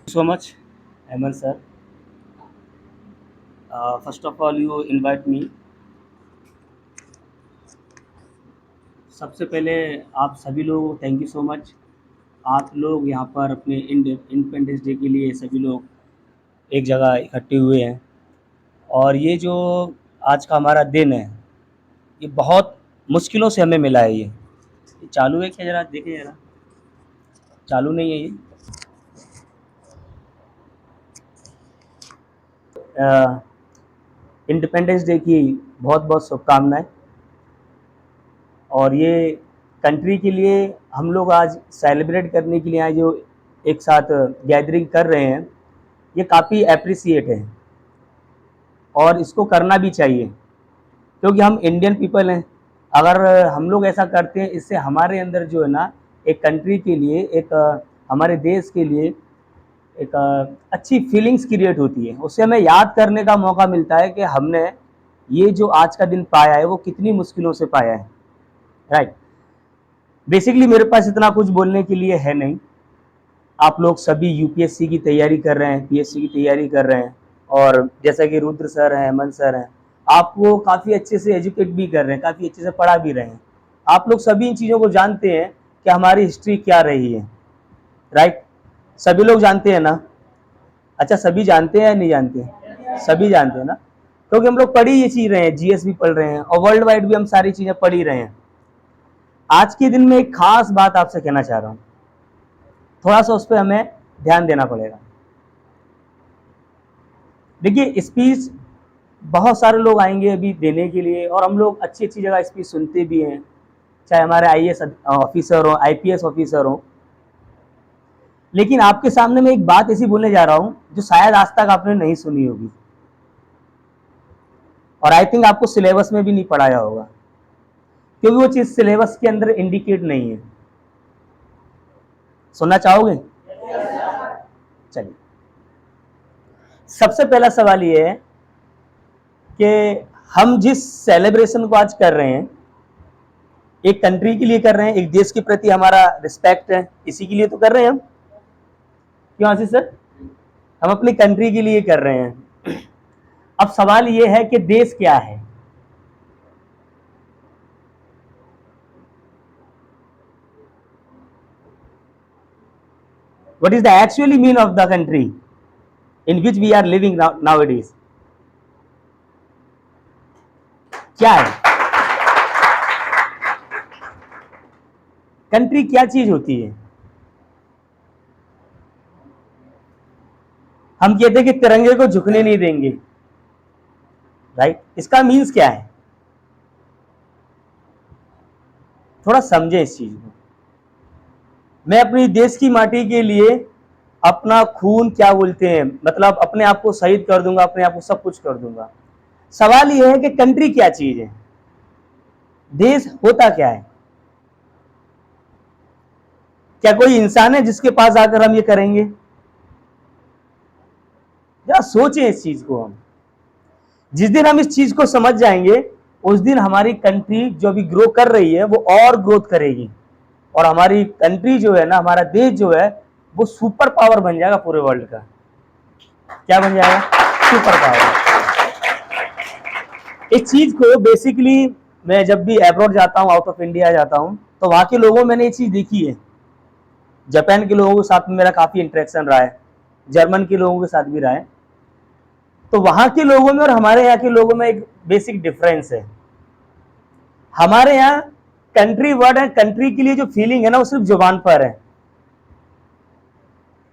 So much, Aman sir. First of all, you invite me. सबसे पहले आप सभी लोगों को थैंक यू सो मच। आप लोग यहाँ पर अपने इंडिपेंडेंस डे के लिए सभी लोग एक जगह इकट्ठे हुए हैं और ये जो आज का हमारा दिन है, ये बहुत मुश्किलों से हमें मिला है। ये चालू है क्या? ज़रा देखिए ज़रा, चालू नहीं है ये। इंडिपेंडेंस डे की बहुत बहुत शुभकामनाएं। और ये कंट्री के लिए हम लोग आज सेलिब्रेट करने के लिए आज जो एक साथ गैदरिंग कर रहे हैं, ये काफ़ी एप्रिसिएट है और इसको करना भी चाहिए क्योंकि हम इंडियन पीपल हैं। अगर हम लोग ऐसा करते हैं, इससे हमारे अंदर जो है ना, एक कंट्री के लिए, एक हमारे देश के लिए एक अच्छी फीलिंग्स क्रिएट होती है। उससे हमें याद करने का मौका मिलता है कि हमने ये जो आज का दिन पाया है वो कितनी मुश्किलों से पाया है। राइट। बेसिकली मेरे पास इतना कुछ बोलने के लिए है नहीं। आप लोग सभी यूपीएससी की तैयारी कर रहे हैं, पीएससी की तैयारी कर रहे हैं, और जैसा कि रुद्र सर हैं, हेमंत सर हैं, आप वो काफ़ी अच्छे से एजुकेट भी कर रहे हैं, काफ़ी अच्छे से पढ़ा भी रहे हैं। आप लोग सभी इन चीज़ों को जानते हैं कि हमारी हिस्ट्री क्या रही है। राइट। सभी लोग जानते हैं ना? अच्छा, सभी जानते हैं या नहीं जानते हैं? सभी जानते हैं ना, क्योंकि हम लोग पढ़ ही ये चीज़ रहे हैं, जीएस भी पढ़ रहे हैं और वर्ल्ड वाइड भी हम सारी चीज़ें पढ़ ही रहे हैं। आज के दिन में एक खास बात आपसे कहना चाह रहा हूँ, थोड़ा सा उस पर हमें ध्यान देना पड़ेगा। देखिए, स्पीच बहुत सारे लोग आएंगे अभी देने के लिए और हम लोग अच्छी अच्छी जगह स्पीच सुनते भी हैं, चाहे हमारे आईएएस ऑफिसर हो, आईपीएस ऑफिसर हो। लेकिन आपके सामने मैं एक बात ऐसी बोलने जा रहा हूं जो शायद आज तक आपने नहीं सुनी होगी और आई थिंक आपको सिलेबस में भी नहीं पढ़ाया होगा, क्योंकि वो चीज़ सिलेबस के अंदर इंडिकेट नहीं है। सुनना चाहोगे? चलिए, सबसे पहला सवाल ये है कि हम जिस सेलिब्रेशन को आज कर रहे हैं, एक कंट्री के लिए कर रहे हैं, एक देश के प्रति हमारा रिस्पेक्ट है, इसी के लिए तो कर रहे हैं हम। क्यों आशीष सर? हम अपनी कंट्री के लिए कर रहे हैं। अब सवाल ये है कि देश क्या है? What is the actually mean of the country in which we are living nowadays? क्या है कंट्री? क्या चीज होती है? हम कहते हैं कि तिरंगे को झुकने नहीं देंगे। राइट। इसका मीन्स क्या है? थोड़ा समझे इस चीज को। मैं अपनी देश की माटी के लिए अपना खून, क्या बोलते हैं, मतलब अपने आप को शहीद कर दूंगा, अपने आप को सब कुछ कर दूंगा। सवाल यह है कि कंट्री क्या चीज है, देश होता क्या है? क्या कोई इंसान है जिसके पास आकर हम ये करेंगे? जरा सोचें इस चीज को। हम जिस दिन हम इस चीज को समझ जाएंगे, उस दिन हमारी कंट्री जो अभी ग्रो कर रही है वो और ग्रोथ करेगी और हमारी कंट्री जो है ना, हमारा देश जो है, वो सुपर पावर बन जाएगा पूरे वर्ल्ड का। क्या बन जाएगा? Super power. इस चीज को बेसिकली मैं जब भी अब्रॉड जाता हूँ, आउट ऑफ इंडिया जाता हूँ, तो वहां के लोगों में मैंने ये चीज देखी है। जापान के लोगों के साथ में मेरा काफी इंटरेक्शन रहा है, जर्मन के लोगों के साथ भी रहा है। तो वहां के लोगों में और हमारे यहाँ के लोगों में एक बेसिक डिफरेंस है। हमारे यहाँ कंट्री वर्ड है, कंट्री के लिए जो फीलिंग है ना, वो सिर्फ जुबान पर है।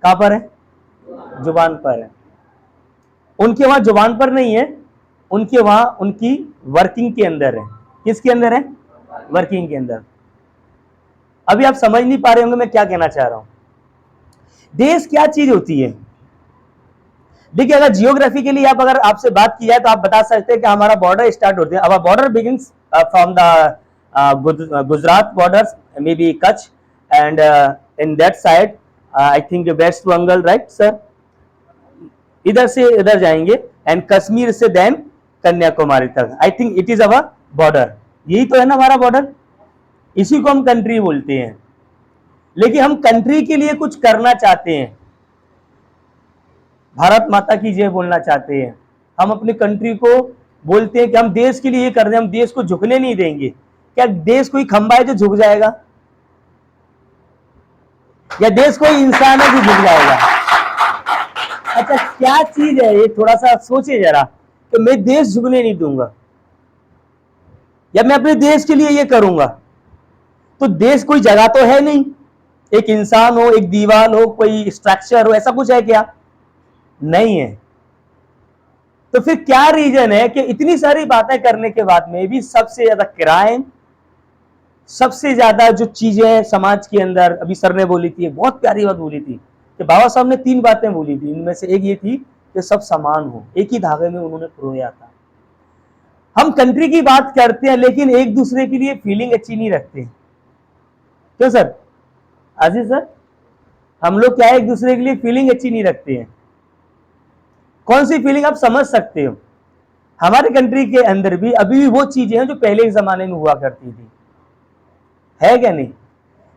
कहां पर है? जुबान पर है। उनके वहां जुबान पर नहीं है, उनके वहां उनकी वर्किंग के अंदर है। किसके अंदर है? वर्किंग के अंदर। अभी आप समझ नहीं पा रहे होंगे मैं क्या कहना चाह रहा हूं। देश क्या चीज होती है? देखिए, अगर जियोग्राफी के लिए आप, अगर आपसे बात की जाए तो आप बता सकते हैं कि हमारा बॉर्डर स्टार्ट होते हैं, अब border begins from the Gujarat border, maybe Kutch, and in that side I think west Bengal, right sir? इधर से इधर जाएंगे एंड कश्मीर से देन कन्याकुमारी तक, I think it is our border. यही तो है ना हमारा बॉर्डर, इसी को हम कंट्री बोलते हैं। लेकिन हम कंट्री के लिए कुछ करना चाहते हैं, भारत माता की जय बोलना चाहते हैं, हम अपनी कंट्री को बोलते हैं कि हम देश के लिए ये कर रहे हैं, हम देश को झुकने नहीं देंगे। क्या देश कोई खंबा है जो झुक जाएगा, या देश कोई इंसान है जो झुक जाएगा? अच्छा, क्या चीज है ये, थोड़ा सा सोचिए जरा, कि मैं देश झुकने नहीं दूंगा या मैं अपने देश के लिए ये करूंगा। तो देश कोई जगह तो है नहीं, एक इंसान हो, एक दीवार हो, कोई स्ट्रक्चर हो, ऐसा कुछ है क्या? नहीं है। तो फिर क्या रीजन है कि इतनी सारी बातें करने के बाद में भी सबसे ज्यादा क्राइम, सबसे ज्यादा जो चीजें समाज के अंदर, अभी सर ने बोली थी, बहुत प्यारी बात बोली थी कि बाबा साहब ने 3 बातें बोली थी, इनमें से एक ये थी कि सब समान हो, एक ही धागे में उन्होंने पिरोया था। हम कंट्री की बात करते हैं लेकिन एक दूसरे के लिए फीलिंग अच्छी नहीं रखते, क्यों सर? आजीज सर, हम लोग क्या है, एक दूसरे के लिए फीलिंग अच्छी नहीं रखते हैं। कौन सी फीलिंग आप समझ सकते हो? हमारे कंट्री के अंदर भी अभी भी वो चीजें हैं जो पहले के जमाने में हुआ करती थी, है क्या नहीं?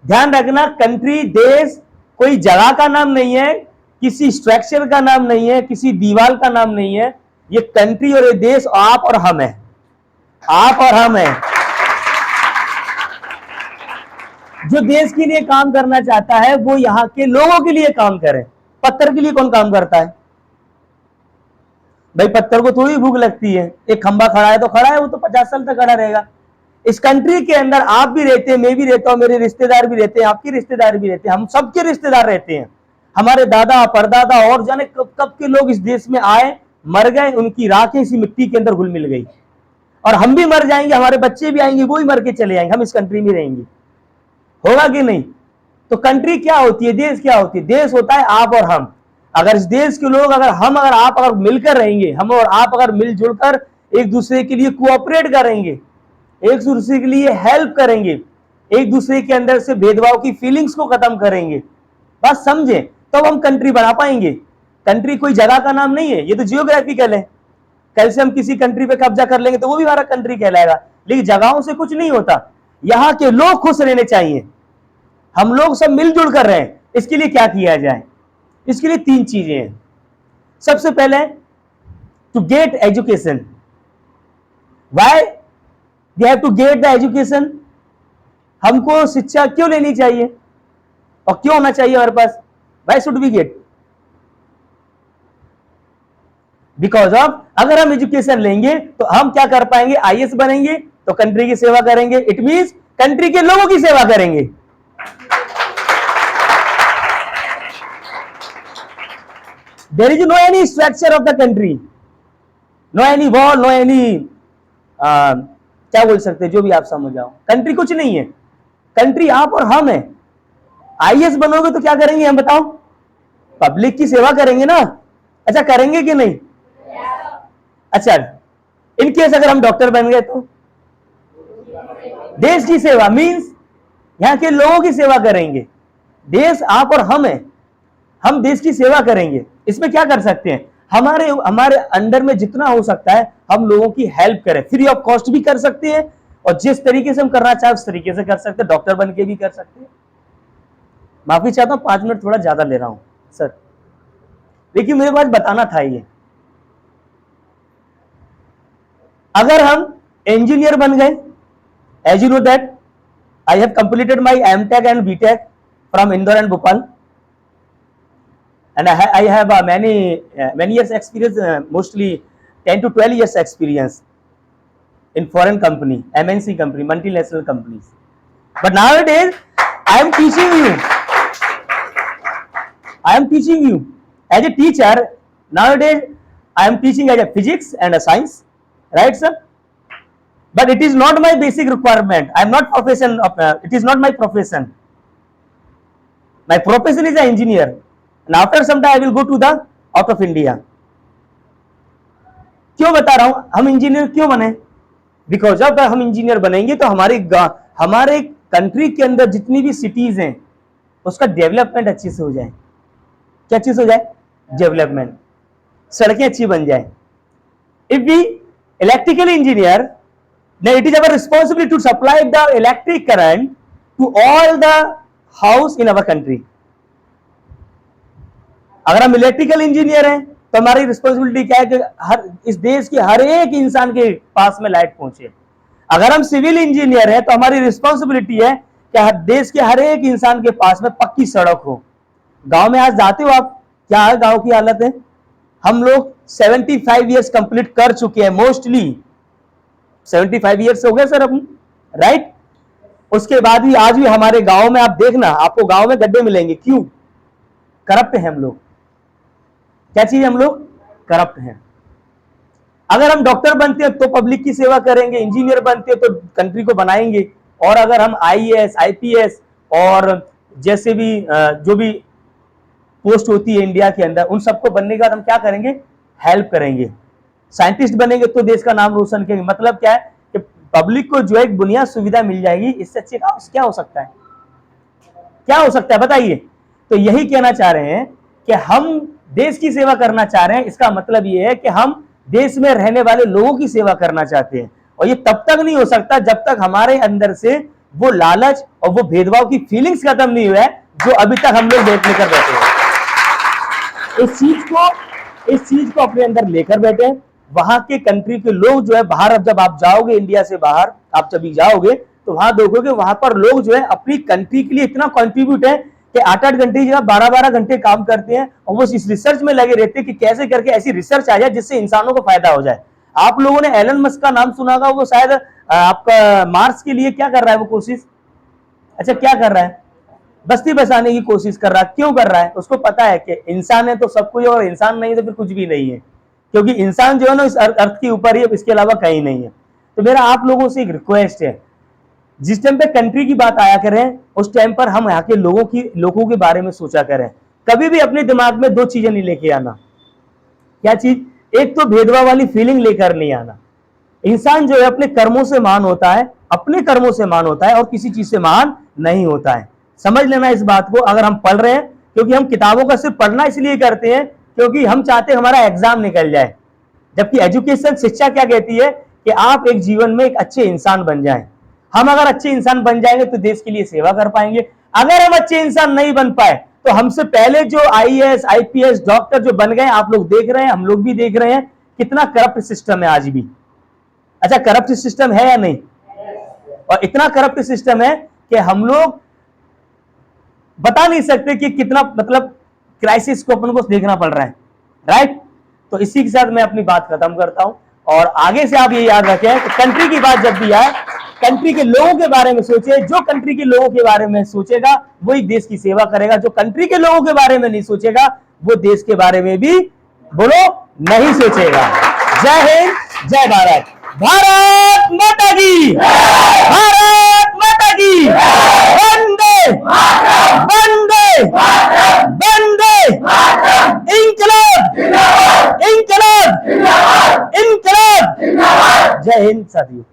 ध्यान रखना, कंट्री, देश कोई जगह का नाम नहीं है, किसी स्ट्रक्चर का नाम नहीं है, किसी दीवार का नाम नहीं है। ये कंट्री और ये देश आप और हम है, आप और हम है। जो देश के लिए काम करना चाहता है वो यहां के लोगों के लिए काम करे। पत्थर के लिए कौन काम करता है भाई? पत्थर को थोड़ी भूख लगती है, एक खंबा खड़ा है तो खड़ा है, वो तो 50 साल तक खड़ा रहेगा। इस कंट्री के अंदर आप भी रहते हैं, मैं भी रहता हूं, मेरे रिश्तेदार भी रहते हैं, आपके रिश्तेदार भी रहते हैं, हम सबके रिश्तेदार रहते हैं। हमारे दादा परदादा और जाने कब कब के लोग इस देश में आए, मर गए, उनकी राखें इसी मिट्टी के अंदर घुल मिल गई, और हम भी मर जाएंगे, हमारे बच्चे भी आएंगे, वो ही मर के चले जाएंगे, हम इस कंट्री में रहेंगे। होगा कि नहीं? तो कंट्री क्या होती है, देश क्या होती है? देश होता है आप और हम। अगर इस देश के लोग, अगर आप मिलकर रहेंगे, हम और आप अगर मिलजुल कर एक दूसरे के लिए कोऑपरेट करेंगे, एक दूसरे के लिए हेल्प करेंगे, एक दूसरे के अंदर से भेदभाव की फीलिंग्स को खत्म करेंगे, बस समझे, तब हम कंट्री बना पाएंगे। कंट्री कोई जगह का नाम नहीं है, ये तो जियोग्राफिकल है। कल से हम किसी कंट्री पे कब्जा कर लेंगे तो वो भी हमारा कंट्री कहलाएगा, लेकिन जगहों से कुछ नहीं होता। यहां के लोग खुश रहने चाहिए, हम लोग सब मिलजुल कर रहे हैं। इसके लिए क्या किया जाए? इसके लिए 3 चीजें हैं। सबसे पहले, to get education. Why we have to get the education? हमको शिक्षा क्यों लेनी चाहिए और क्यों होना चाहिए हमारे पास? Why should we get? Because of, अगर हम एजुकेशन लेंगे तो हम क्या कर पाएंगे? आईएएस बनेंगे तो कंट्री की सेवा करेंगे, इट मींस कंट्री के लोगों की सेवा करेंगे। There is no any structure of the country, no any wall, no any क्या बोल सकते हैं, जो भी आप समझ जाओ। कंट्री कुछ नहीं है, कंट्री आप और हम है। आईएएस बनोगे तो क्या करेंगे हम बताओ? पब्लिक की सेवा करेंगे ना। अच्छा, करेंगे कि नहीं? अच्छा, इन केस अगर हम डॉक्टर बन गए तो देश की सेवा मींस यहां के लोगों की सेवा करेंगे। देश आप और हम है, हम देश की सेवा करेंगे। इसमें क्या कर सकते हैं? हमारे अंडर में जितना हो सकता है हम लोगों की हेल्प करें, फ्री ऑफ कॉस्ट भी कर सकते हैं, और जिस तरीके से हम करना चाहे उस तरीके से कर सकते हैं। डॉक्टर बन के भी कर सकते हैं। माफी चाहता हूं, 5 मिनट थोड़ा ज्यादा ले रहा हूं सर, लेकिन मेरे पास बताना था ये। अगर हम इंजीनियर बन गए, as you know that I have completed my MTech and BTech from Indore and Bhopal, and I have many years experience, mostly 10 to 12 years experience in foreign company, MNC company, multinational companies. But nowadays I am teaching you as a teacher. Nowadays I am teaching as a physics and a science, right sir? But it is not my basic requirement. I am not profession of it is not my profession. My profession is an engineer. And after some time I will go to the out of India. क्यों बता रहा हूं हम engineer क्यों बने? Because जब हम engineer बनेंगे तो हमारे कंट्री के अंदर जितनी भी सिटीज हैं उसका डेवलपमेंट अच्छे से हो जाए। क्या चीज हो जाए? डेवलपमेंट, सड़कें अच्छी बन जाए। If we electrical engineer, then it is our responsibility to supply the electric current to all the house in our country. अगर हम इलेक्ट्रिकल इंजीनियर हैं तो हमारी रिस्पॉन्सिबिलिटी क्या है कि इस देश के हर एक इंसान के पास में लाइट पहुंचे। अगर हम सिविल इंजीनियर हैं तो हमारी रिस्पॉन्सिबिलिटी है कि हर देश के हर एक इंसान के पास में पक्की सड़क हो। गांव में आज जाते हो आप, क्या है गांव की हालत है? हम लोग 75 ईयर्स कंप्लीट कर चुके हैं, मोस्टली 75 ईयर्स हो गए सर अब, राइट। उसके बाद भी आज भी हमारे गांव में आप देखना, आपको गांव में गड्ढे मिलेंगे। क्यों? करप्ट हैं हम लोग। क्या चीज? हम लोग करप्ट हैं। अगर हम डॉक्टर बनते हैं तो पब्लिक की सेवा करेंगे, इंजीनियर बनते हैं तो कंट्री को बनाएंगे, और अगर हम आईएएस, आईपीएस और जैसे भी जो भी पोस्ट होती है इंडिया के अंदर, उन सबको बनने के बाद हम क्या करेंगे? हेल्प करेंगे। साइंटिस्ट बनेंगे तो देश का नाम रोशन करेंगे। मतलब क्या है कि पब्लिक को जो एक बुनियाद सुविधा मिल जाएगी, इससे अच्छे का क्या हो सकता है? क्या हो सकता है बताइए। तो यही कहना चाह रहे हैं कि हम देश की सेवा करना चाह रहे हैं। इसका मतलब यह है कि हम देश में रहने वाले लोगों की सेवा करना चाहते हैं, और ये तब तक नहीं हो सकता जब तक हमारे अंदर से वो लालच और वो भेदभाव की फीलिंग्स खत्म नहीं हुआ है जो अभी तक हम लोग लेकर बैठे हैं। इस चीज को अपने अंदर लेकर बैठे। वहां के कंट्री के लोग जो है बाहर, अब जब आप जाओगे इंडिया से बाहर, आप जब जाओगे तो वहां देखोगे वहां पर लोग जो है अपनी कंट्री के लिए इतना कंट्रीब्यूट है कि 8-8 घंटे की जगह 12-12 घंटे काम करते हैं, और वो इस रिसर्च में लगे रहते हैं कि कैसे करके ऐसी रिसर्च आ जाए जिससे इंसानों को फायदा हो जाए। आप लोगों ने एलन मस्क का नाम सुना होगा, वो शायद आपका मार्स के लिए क्या कर रहा है वो कोशिश? अच्छा, क्या कर रहा है? बस्ती बसाने की कोशिश कर रहा है। क्यों कर रहा है? उसको पता है कि इंसान है तो सब कुछ, और इंसान नहीं है तो फिर कुछ भी नहीं है, क्योंकि इंसान जो है ना इस अर्थ के ऊपर ही, इसके अलावा कहीं नहीं है। तो मेरा आप लोगों से एक रिक्वेस्ट है, जिस टाइम पे कंट्री की बात आया करें उस टाइम पर हम यहाँ के लोगों के बारे में सोचा करें। कभी भी अपने दिमाग में दो चीजें नहीं लेके आना। क्या चीज? एक तो भेदभाव वाली फीलिंग लेकर नहीं आना। इंसान जो है अपने कर्मों से महान होता है, अपने कर्मों से महान होता है, और किसी चीज से महान नहीं होता है। समझ लेना इस बात को। अगर हम पढ़ रहे हैं, क्योंकि हम किताबों का सिर्फ पढ़ना इसलिए करते हैं क्योंकि हम चाहते हैं हमारा एग्जाम निकल जाए, जबकि एजुकेशन, शिक्षा क्या कहती है कि आप एक जीवन में एक अच्छे इंसान बन जाएं। हम अगर अच्छे इंसान बन जाएंगे तो देश के लिए सेवा कर पाएंगे। अगर हम अच्छे इंसान नहीं बन पाए तो हमसे पहले जो आईएएस, आईपीएस, डॉक्टर जो बन गए, आप लोग देख रहे हैं, हम लोग भी देख रहे हैं, कितना करप्ट सिस्टम है आज भी। अच्छा, करप्ट सिस्टम है या नहीं? और इतना करप्ट सिस्टम है कि हम लोग बता नहीं सकते कि कितना, मतलब क्राइसिस को अपन को देखना पड़ रहा है, राइट। तो इसी के साथ मैं अपनी बात खत्म करता हूं, और आगे से आप ये याद रखें कि कंट्री की बात जब भी आए, कंट्री के लोगों के बारे में सोचे। जो कंट्री के लोगों के बारे में सोचेगा वही देश की सेवा करेगा। जो कंट्री के लोगों के बारे में नहीं सोचेगा वो देश के बारे में भी, बोलो, नहीं सोचेगा। जय हिंद, जय भारत। भारत माता की, भारत माता की। वंदे वंदे वंदे। इंकलाब इंकलाब इंकलाब। जय हिंद साथियों।